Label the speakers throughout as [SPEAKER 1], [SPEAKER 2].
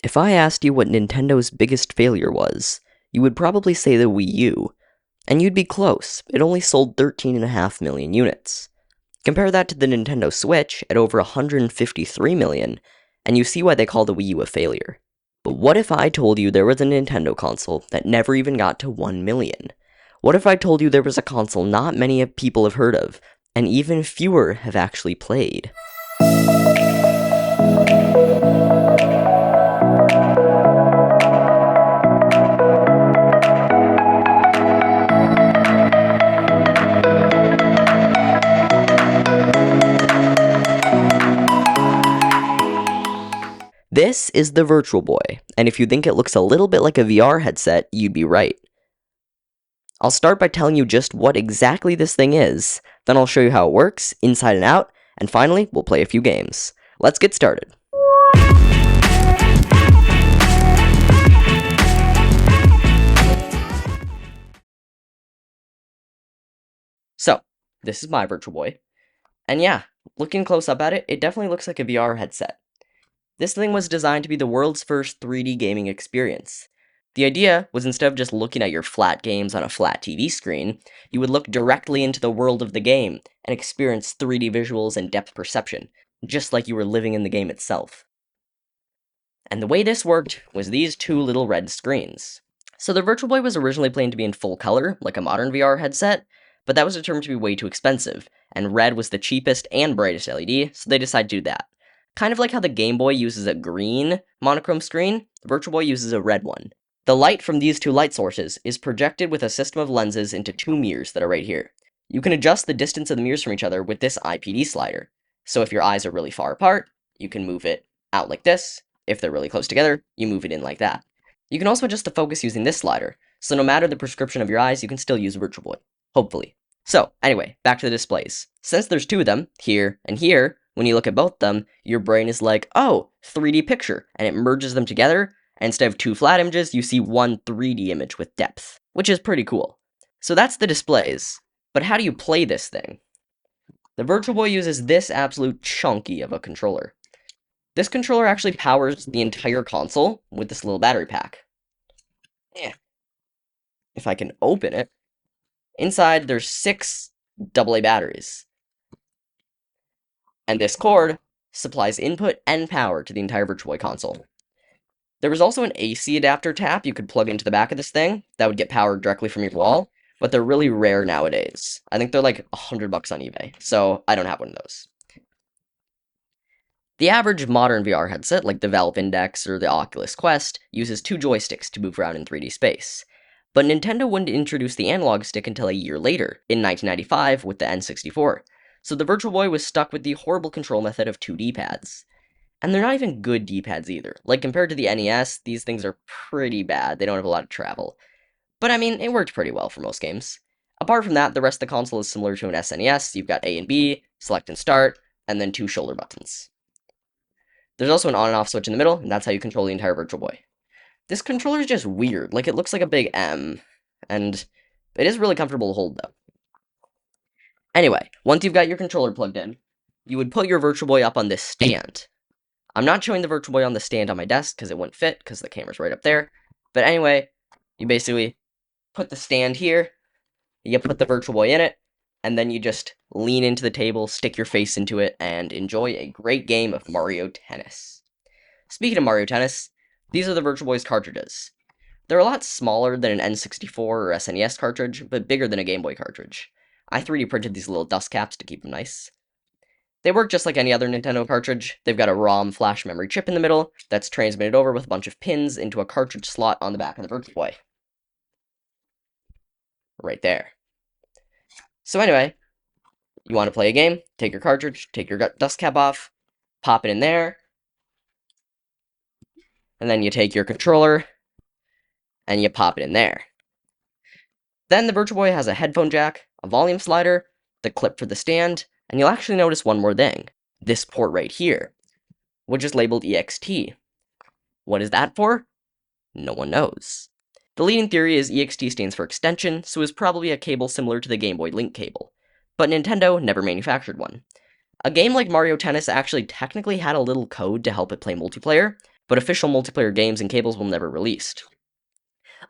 [SPEAKER 1] If I asked you what Nintendo's biggest failure was, you would probably say the Wii U. And you'd be close, it only sold 13.5 million units. Compare that to the Nintendo Switch at over 153 million, and you see why they call the Wii U a failure. But what if I told you there was a Nintendo console that never even got to 1 million? What if I told you there was a console not many people have heard of, and even fewer have actually played? This is the Virtual Boy, and if you think it looks a little bit like a VR headset, you'd be right. I'll start by telling you just what exactly this thing is, then I'll show you how it works, inside and out, and finally, we'll play a few games. Let's get started. So, this is my Virtual Boy, and yeah, looking close up at it, it definitely looks like a VR headset. This thing was designed to be the world's first 3D gaming experience. The idea was instead of just looking at your flat games on a flat TV screen, you would look directly into the world of the game and experience 3D visuals and depth perception, just like you were living in the game itself. And the way this worked was these two little red screens. So the Virtual Boy was originally planned to be in full color, like a modern VR headset, but that was determined to be way too expensive, and red was the cheapest and brightest LED, so they decided to do that. Kind of like how the Game Boy uses a green monochrome screen, the Virtual Boy uses a red one. The light from these two light sources is projected with a system of lenses into two mirrors that are right here. You can adjust the distance of the mirrors from each other with this IPD slider. So if your eyes are really far apart, you can move it out like this. If they're really close together, you move it in like that. You can also adjust the focus using this slider, so no matter the prescription of your eyes, you can still use Virtual Boy. Hopefully. So, anyway, back to the displays. Since there's two of them, here and here, when you look at both of them, your brain is like, oh, 3D picture, and it merges them together, and instead of two flat images, you see one 3D image with depth, which is pretty cool. So that's the displays, but how do you play this thing? The Virtual Boy uses this absolute chunky of a controller. This controller actually powers the entire console with this little battery pack. Yeah. If I can open it, inside there's 6 AA batteries. And this cord supplies input and power to the entire Virtual Boy console. There was also an AC adapter tap you could plug into the back of this thing that would get powered directly from your wall, but they're really rare nowadays. I think they're like $100 on eBay, so I don't have one of those. The average modern VR headset, like the Valve Index or the Oculus Quest, uses 2 joysticks to move around in 3D space. But Nintendo wouldn't introduce the analog stick until a year later, in 1995 with the N64, so the Virtual Boy was stuck with the horrible control method of 2 D-pads. And they're not even good D-pads either. Like, compared to the NES, these things are pretty bad, they don't have a lot of travel. But I mean, it worked pretty well for most games. Apart from that, the rest of the console is similar to an SNES. You've got A and B, select and start, and then 2 shoulder buttons. There's also an on and off switch in the middle, and that's how you control the entire Virtual Boy. This controller is just weird, like it looks like a big M, and it is really comfortable to hold though. Anyway, once you've got your controller plugged in, you would put your Virtual Boy up on this stand. I'm not showing the Virtual Boy on the stand on my desk because it wouldn't fit, because the camera's right up there. But anyway, you basically put the stand here, you put the Virtual Boy in it, and then you just lean into the table, stick your face into it, and enjoy a great game of Mario Tennis. Speaking of Mario Tennis, these are the Virtual Boy's cartridges. They're a lot smaller than an N64 or SNES cartridge, but bigger than a Game Boy cartridge. I 3D printed these little dust caps to keep them nice. They work just like any other Nintendo cartridge. They've got a ROM flash memory chip in the middle that's transmitted over with a bunch of pins into a cartridge slot on the back of the Virtual Boy. Right there. So anyway, you want to play a game, take your cartridge, take your dust cap off, pop it in there, and then you take your controller, and you pop it in there. Then the Virtual Boy has a headphone jack, a volume slider, the clip for the stand, and you'll actually notice one more thing. This port right here, which is labeled EXT. What is that for? No one knows. The leading theory is EXT stands for extension, so it's probably a cable similar to the Game Boy Link cable. But Nintendo never manufactured one. A game like Mario Tennis actually technically had a little code to help it play multiplayer, but official multiplayer games and cables will never released.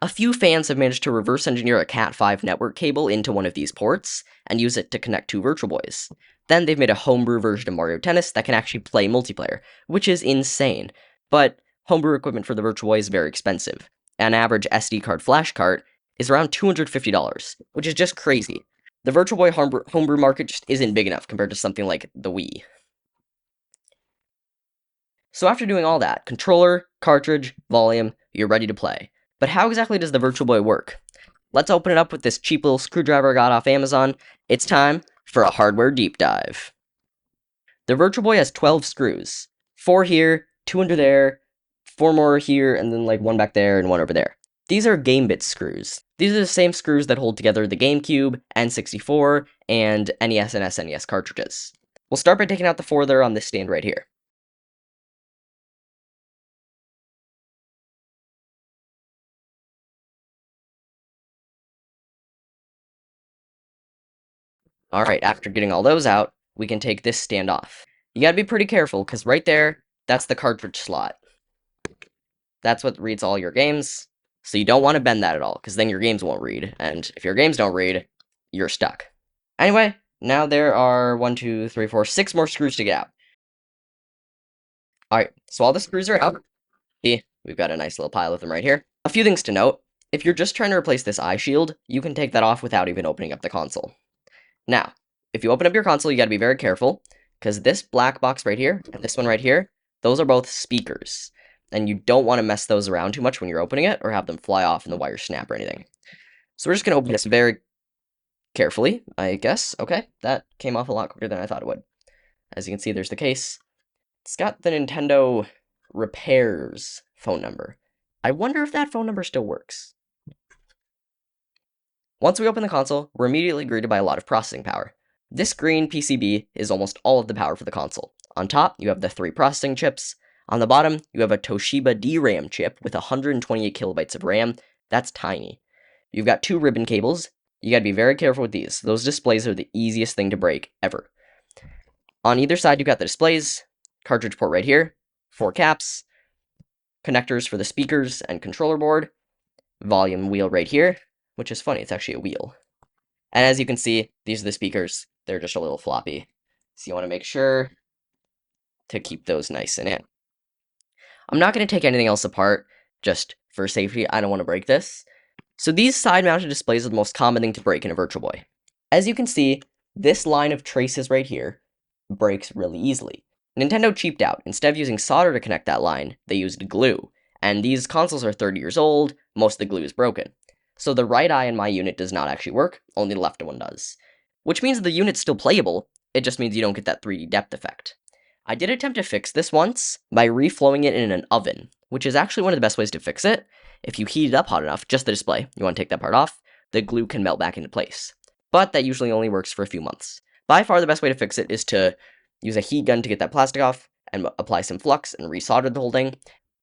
[SPEAKER 1] A few fans have managed to reverse engineer a Cat5 network cable into one of these ports and use it to connect two Virtual Boys. Then they've made a homebrew version of Mario Tennis that can actually play multiplayer, which is insane. But homebrew equipment for the Virtual Boy is very expensive. An average SD card flash cart is around $250, which is just crazy. The Virtual Boy homebrew market just isn't big enough compared to something like the Wii. So after doing all that, controller, cartridge, volume, you're ready to play. But how exactly does the Virtual Boy work? Let's open it up with this cheap little screwdriver I got off Amazon. It's time for a hardware deep dive. The Virtual Boy has 12 screws. 4 here, 2 under there, 4 more here, and then like 1 back there and 1 over there. These are GameBit screws. These are the same screws that hold together the GameCube, N64, and NES and SNES cartridges. We'll start by taking out the 4 that are on this stand right here. Alright, after getting all those out, we can take this stand off. You gotta be pretty careful, because right there, that's the cartridge slot. That's what reads all your games, so you don't want to bend that at all, because then your games won't read, and if your games don't read, you're stuck. Anyway, now there are 1, 2, 3, 4, 6 more screws to get out. Alright, so all the screws are out. See, we've got a nice little pile of them right here. A few things to note. If you're just trying to replace this eye shield, you can take that off without even opening up the console. Now, if you open up your console, you gotta be very careful, because this black box right here, and this one right here, those are both speakers. And you don't want to mess those around too much when you're opening it, or have them fly off and the wires snap or anything. So we're just gonna open this very carefully, I guess. Okay, that came off a lot quicker than I thought it would. As you can see, there's the case. It's got the Nintendo repairs phone number. I wonder if that phone number still works. Once we open the console, we're immediately greeted by a lot of processing power. This green PCB is almost all of the power for the console. On top, you have the 3 processing chips. On the bottom, you have a Toshiba DRAM chip with 128 kilobytes of RAM. That's tiny. You've got 2 ribbon cables. You gotta be very careful with these. Those displays are the easiest thing to break ever. On either side, you've got the displays, cartridge port right here, 4 caps, connectors for the speakers and controller board, volume wheel right here, which is funny, it's actually a wheel. And as you can see, these are the speakers. They're just a little floppy. So you want to make sure to keep those nice and in. I'm not going to take anything else apart, just for safety. I don't want to break this. So these side-mounted displays are the most common thing to break in a Virtual Boy. As you can see, this line of traces right here breaks really easily. Nintendo cheaped out. Instead of using solder to connect that line, they used glue. And these consoles are 30 years old, most of the glue is broken. So the right eye in my unit does not actually work, only the left one does. Which means the unit's still playable, it just means you don't get that 3D depth effect. I did attempt to fix this once by reflowing it in an oven, which is actually one of the best ways to fix it. If you heat it up hot enough, just the display, you want to take that part off, the glue can melt back into place. But that usually only works for a few months. By far the best way to fix it is to use a heat gun to get that plastic off, and apply some flux and resolder the whole thing.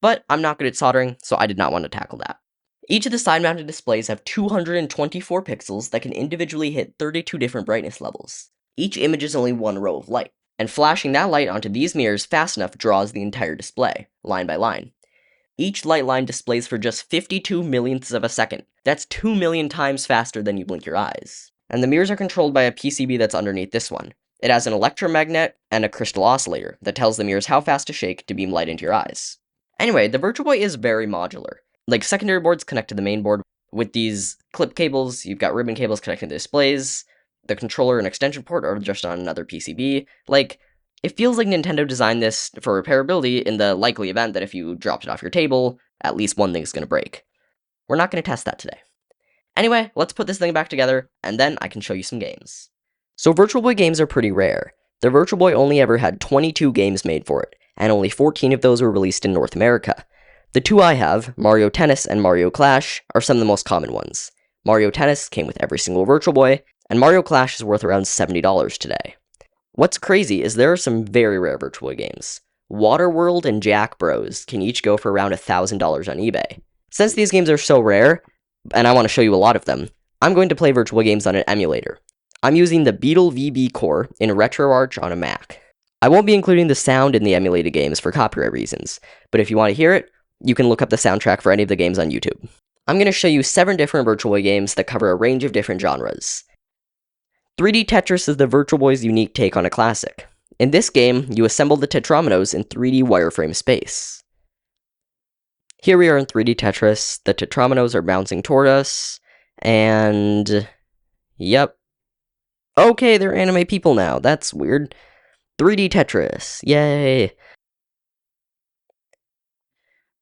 [SPEAKER 1] But I'm not good at soldering, so I did not want to tackle that. Each of the side-mounted displays have 224 pixels that can individually hit 32 different brightness levels. Each image is only one row of light, and flashing that light onto these mirrors fast enough draws the entire display, line by line. Each light line displays for just 52 millionths of a second. That's 2 million times faster than you blink your eyes. And the mirrors are controlled by a PCB that's underneath this one. It has an electromagnet and a crystal oscillator that tells the mirrors how fast to shake to beam light into your eyes. Anyway, the Virtual Boy is very modular. Like, secondary boards connect to the main board with these clip cables. You've got ribbon cables connecting the displays. The controller and extension port are just on another PCB. Like, it feels like Nintendo designed this for repairability in the likely event that if you dropped it off your table, at least one thing's going to break. We're not going to test that today. Anyway, let's put this thing back together, and then I can show you some games. So Virtual Boy games are pretty rare. The Virtual Boy only ever had 22 games made for it, and only 14 of those were released in North America. The 2 I have, Mario Tennis and Mario Clash, are some of the most common ones. Mario Tennis came with every single Virtual Boy, and Mario Clash is worth around $70 today. What's crazy is there are some very rare Virtual Boy games. Waterworld and Jack Bros can each go for around $1,000 on eBay. Since these games are so rare, and I want to show you a lot of them, I'm going to play Virtual Boy games on an emulator. I'm using the Beetle VB core in RetroArch on a Mac. I won't be including the sound in the emulated games for copyright reasons, but if you want to hear it, you can look up the soundtrack for any of the games on YouTube. I'm going to show you 7 different Virtual Boy games that cover a range of different genres. 3D Tetris is the Virtual Boy's unique take on a classic. In this game, you assemble the tetrominos in 3D wireframe space. Here we are in 3D Tetris, the tetrominos are bouncing toward us, and... yep. Okay, they're anime people now, that's weird. 3D Tetris, yay!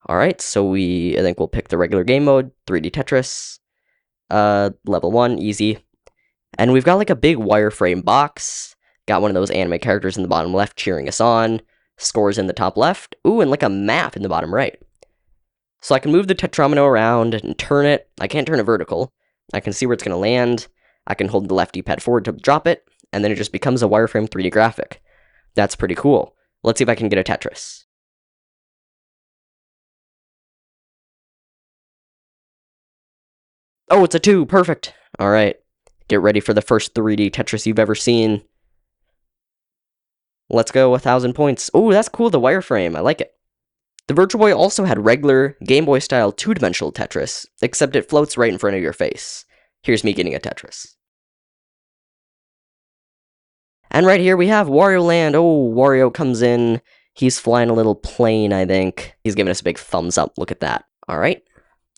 [SPEAKER 1] Alright, so I think we'll pick the regular game mode, 3D Tetris. Level 1, easy. And we've got like a big wireframe box. Got one of those anime characters in the bottom left cheering us on. Scores in the top left. Ooh, and like a map in the bottom right. So I can move the tetromino around and turn it. I can't turn it vertical. I can see where it's going to land. I can hold the left D-pad forward to drop it. And then it just becomes a wireframe 3D graphic. That's pretty cool. Let's see if I can get a Tetris. Oh, it's a 2. Perfect. Alright. Get ready for the first 3D Tetris you've ever seen. Let's go, 1,000 points. Oh, that's cool, the wireframe. I like it. The Virtual Boy also had regular Game Boy style 2-dimensional Tetris, except it floats right in front of your face. Here's me getting a Tetris. And right here we have Wario Land. Oh, Wario comes in. He's flying a little plane, I think. He's giving us a big thumbs up. Look at that. Alright.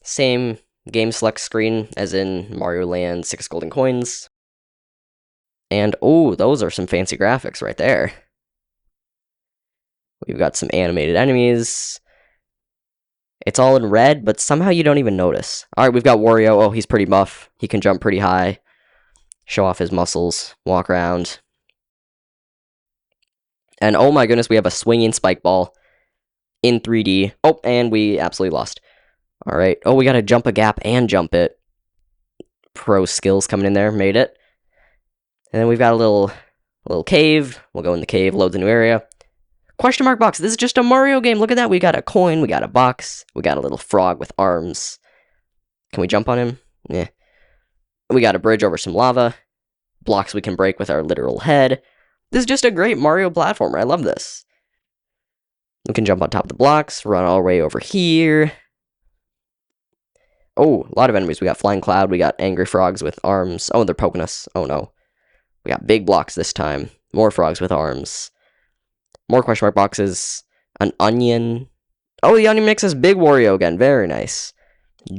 [SPEAKER 1] Same game select screen as in Mario Land, 6 golden coins. And, oh, those are some fancy graphics right there. We've got some animated enemies. It's all in red, but somehow you don't even notice. Alright, we've got Wario. Oh, he's pretty buff. He can jump pretty high. Show off his muscles. Walk around. And oh my goodness, we have a swinging spike ball in 3D. Oh, and we absolutely lost. Alright. Oh, we gotta jump a gap and jump it. Pro skills coming in there. Made it. And then we've got a little cave. We'll go in the cave, load the new area. Question mark box. This is just a Mario game. Look at that. We got a coin. We got a box. We got a little frog with arms. Can we jump on him? Yeah. We got a bridge over some lava. Blocks we can break with our literal head. This is just a great Mario platformer. I love this. We can jump on top of the blocks. Run all the way over here. Oh, a lot of enemies. We got Flying Cloud. We got angry frogs with arms. Oh, they're poking us. Oh, no. We got big blocks this time. More frogs with arms. More question mark boxes. An onion. Oh, the onion makes us Big Wario again. Very nice.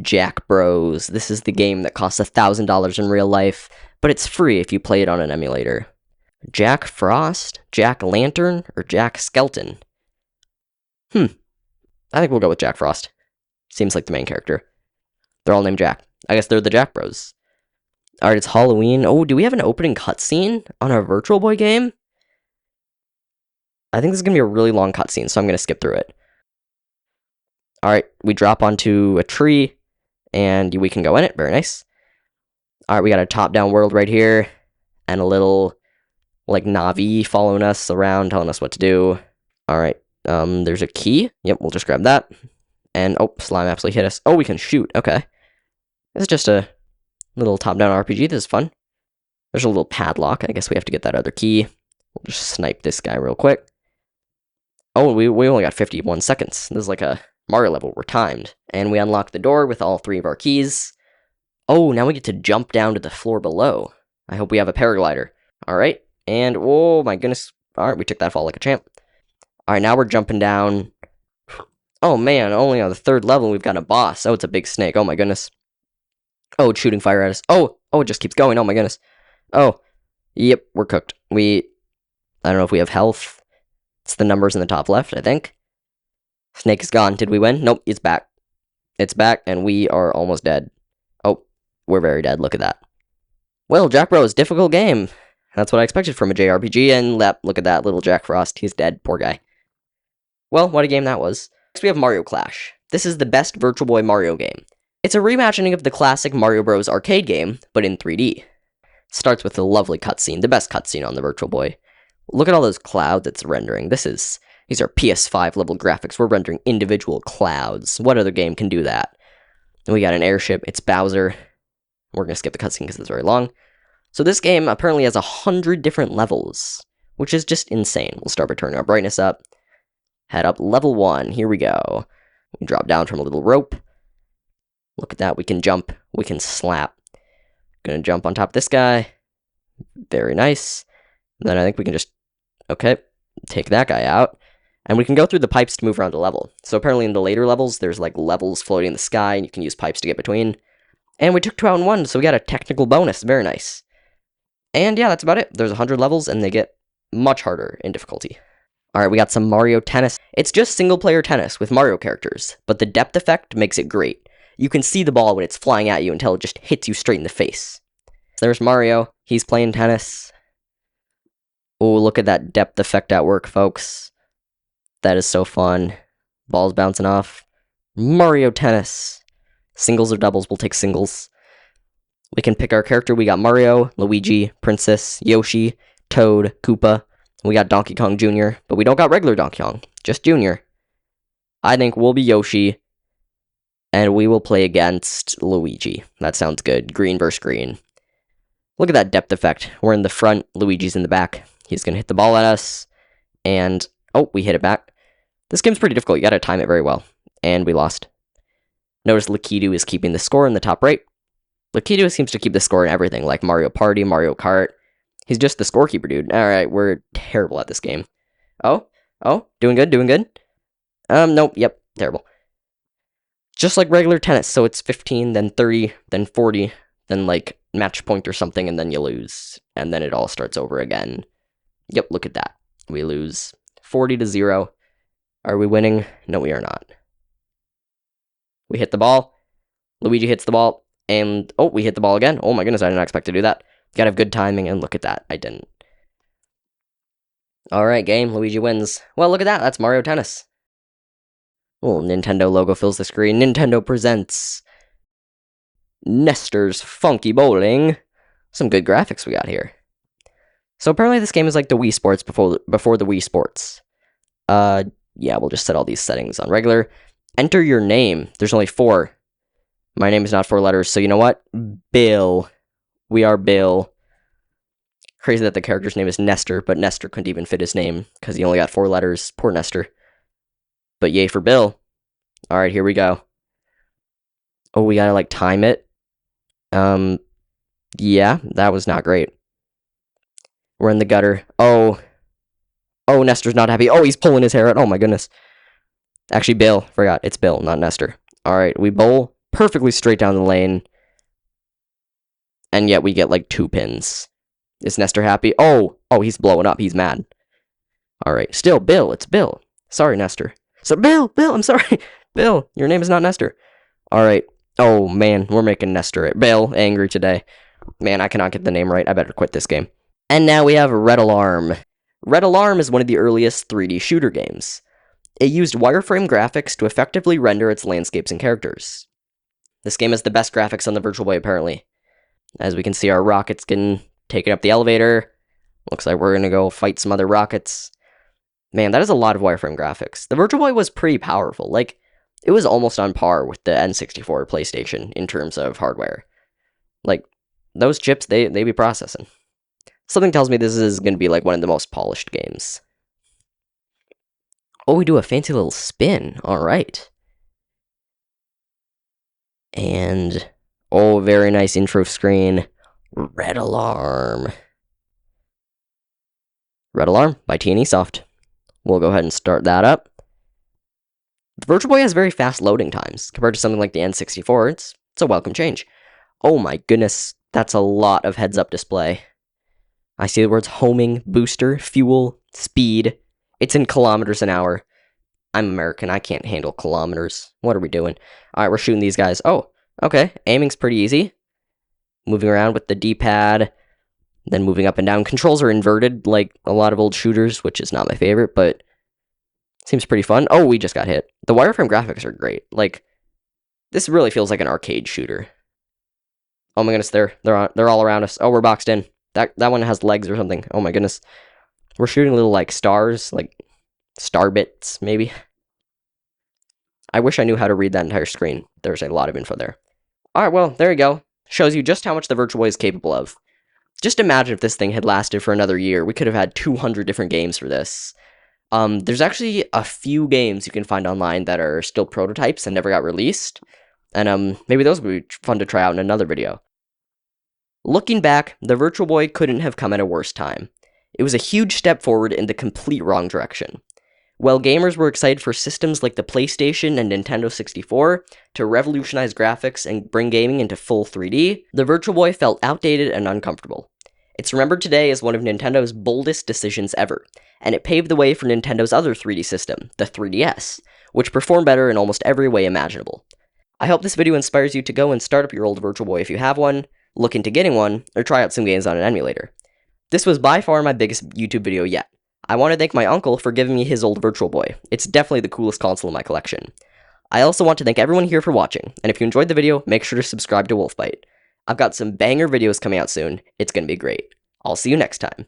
[SPEAKER 1] Jack Bros. This is the game that costs $1,000 in real life, but it's free if you play it on an emulator. Jack Frost? Jack Lantern? Or Jack Skeleton? I think we'll go with Jack Frost. Seems like the main character. They're all named Jack. I guess they're the Jack Bros. Alright, it's Halloween. Oh, do we have an opening cutscene on our Virtual Boy game? I think this is going to be a really long cutscene, so I'm going to skip through it. Alright, we drop onto a tree, and we can go in it. Very nice. Alright, we got a top-down world right here, and a little, like, Navi following us around, telling us what to do. Alright, there's a key. Yep, we'll just grab that. And, oh, slime absolutely hit us. Oh, we can shoot. Okay. This is just a little top-down RPG. This is fun. There's a little padlock. I guess we have to get that other key. We'll just snipe this guy real quick. Oh, we only got 51 seconds. This is like a Mario level. We're timed. And we unlock the door with all 3 of our keys. Oh, now we get to jump down to the floor below. I hope we have a paraglider. Alright. And, oh my goodness. Alright, we took that fall like a champ. Alright, now we're jumping down. Oh man, only on the 3rd level we've got a boss. Oh, it's a big snake. Oh my goodness. Oh, it's shooting fire at us. Oh, it just keeps going. Oh my goodness. Oh, yep, we're cooked. I don't know if we have health. It's the numbers in the top left, I think. Snake is gone. Did we win? Nope, it's back. It's back, and we are almost dead. Oh, we're very dead. Look at that. Well, Jack Bros, difficult game. That's what I expected from a JRPG, and look at that, little Jack Frost. He's dead. Poor guy. Well, what a game that was. Next we have Mario Clash. This is the best Virtual Boy Mario game. It's a reimagining of the classic Mario Bros. Arcade game, but in 3D. Starts with a lovely cutscene, the best cutscene on the Virtual Boy. Look at all those clouds it's rendering. These are PS5 level graphics. We're rendering individual clouds. What other game can do that? And we got an airship. It's Bowser. We're going to skip the cutscene because it's very long. So this game apparently has 100 different levels. which is just insane. We'll start by turning our brightness up. Head up level 1. Here we go. We drop down from a little rope. Look at that. We can jump. We can slap. Gonna jump on top of this guy. Very nice. And then I think we can just, okay, take that guy out. And we can go through the pipes to move around the level. So apparently in the later levels, there's like levels floating in the sky, and you can use pipes to get between. And we took 2 out in 1, so we got a technical bonus. Very nice. And yeah, that's about it. There's 100 levels, and they get much harder in difficulty. Alright, we got some Mario Tennis. It's just single-player tennis with Mario characters, but the depth effect makes it great. You can see the ball when it's flying at you until it just hits you straight in the face. So there's Mario. He's playing tennis. Oh, look at that depth effect at work, folks. That is so fun. Ball's bouncing off. Mario Tennis. Singles or doubles, we'll take singles. We can pick our character. We got Mario, Luigi, Princess, Yoshi, Toad, Koopa. We got Donkey Kong Jr., but we don't got regular Donkey Kong, just Jr. I think we'll be Yoshi, and we will play against Luigi. That sounds good. Green versus green. Look at that depth effect. We're in the front, Luigi's in the back. He's going to hit the ball at us, and, oh, we hit it back. This game's pretty difficult. You got to time it very well, and we lost. Notice Lakitu is keeping the score in the top right. Lakitu seems to keep the score in everything, like Mario Party, Mario Kart. He's just the scorekeeper, dude. Alright, we're terrible at this game. Oh, doing good, doing good. Nope, yep, terrible. Just like regular tennis, so it's 15, then 30, then 40, then like match point or something, and then you lose. And then it all starts over again. Yep, look at that. We lose 40-0. Are we winning? No, we are not. We hit the ball. Luigi hits the ball. And, oh, we hit the ball again. Oh my goodness, I did not expect to do that. Gotta have good timing, and look at that. I didn't. Alright, game. Luigi wins. Well, look at that. That's Mario Tennis. Oh, Nintendo logo fills the screen. Nintendo presents Nestor's Funky Bowling. Some good graphics we got here. So apparently this game is like the Wii Sports before the Wii Sports. Yeah, we'll just set all these settings on regular. Enter your name. There's only 4. My name is not 4 letters, so you know what? Bill. We are Bill. Crazy that the character's name is Nestor, but Nestor couldn't even fit his name, because he only got 4 letters. Poor Nestor. But yay for Bill. Alright, here we go. Oh, we gotta, like, time it. Yeah, that was not great. We're in the gutter. Oh, Nestor's not happy. Oh, he's pulling his hair out. Oh, my goodness. Actually, Bill. Forgot. It's Bill, not Nestor. Alright, we bowl perfectly straight down the lane. And yet we get, like, 2 pins. Is Nestor happy? Oh, he's blowing up. He's mad. Alright, still, Bill. It's Bill. Sorry, Nestor. So, Bill, I'm sorry. Bill, your name is not Nestor. Alright. Oh, man, we're making Nestor. Bill, angry today. Man, I cannot get the name right. I better quit this game. And now we have Red Alarm. Red Alarm is one of the earliest 3D shooter games. It used wireframe graphics to effectively render its landscapes and characters. This game has the best graphics on the Virtual Boy, apparently. As we can see, our rocket's getting taken up the elevator. Looks like we're gonna go fight some other rockets. Man, that is a lot of wireframe graphics. The Virtual Boy was pretty powerful. Like, it was almost on par with the N64 PlayStation in terms of hardware. Like, those chips, they be processing. Something tells me this is gonna be like one of the most polished games. Oh, we do a fancy little spin. Alright. And, oh, very nice intro screen. Red Alarm. Red Alarm by T&E Soft. We'll go ahead and start that up. The Virtual Boy has very fast loading times. Compared to something like the N64, it's a welcome change. Oh my goodness, that's a lot of heads-up display. I see the words homing, booster, fuel, speed. It's in kilometers an hour. I'm American, I can't handle kilometers. What are we doing? Alright, we're shooting these guys. Oh, okay, aiming's pretty easy. Moving around with the D-pad, then moving up and down. Controls are inverted, like a lot of old shooters, which is not my favorite, but seems pretty fun. Oh, we just got hit. The wireframe graphics are great. Like, this really feels like an arcade shooter. Oh my goodness, they're all around us. Oh, we're boxed in. That one has legs or something. Oh my goodness. We're shooting little, like, stars, like, star bits, maybe. I wish I knew how to read that entire screen. There's a lot of info there. Alright, well, there you go. Shows you just how much the Virtual Boy is capable of. Just imagine if this thing had lasted for another year. We could have had 200 different games for this. There's actually a few games you can find online that are still prototypes and never got released. And maybe those would be fun to try out in another video. Looking back, the Virtual Boy couldn't have come at a worse time. It was a huge step forward in the complete wrong direction. While gamers were excited for systems like the PlayStation and Nintendo 64 to revolutionize graphics and bring gaming into full 3D, the Virtual Boy felt outdated and uncomfortable. It's remembered today as one of Nintendo's boldest decisions ever, and it paved the way for Nintendo's other 3D system, the 3DS, which performed better in almost every way imaginable. I hope this video inspires you to go and start up your old Virtual Boy if you have one, look into getting one, or try out some games on an emulator. This was by far my biggest YouTube video yet. I want to thank my uncle for giving me his old Virtual Boy. It's definitely the coolest console in my collection. I also want to thank everyone here for watching, and if you enjoyed the video, make sure to subscribe to Wolf Byte. I've got some banger videos coming out soon. It's going to be great. I'll see you next time.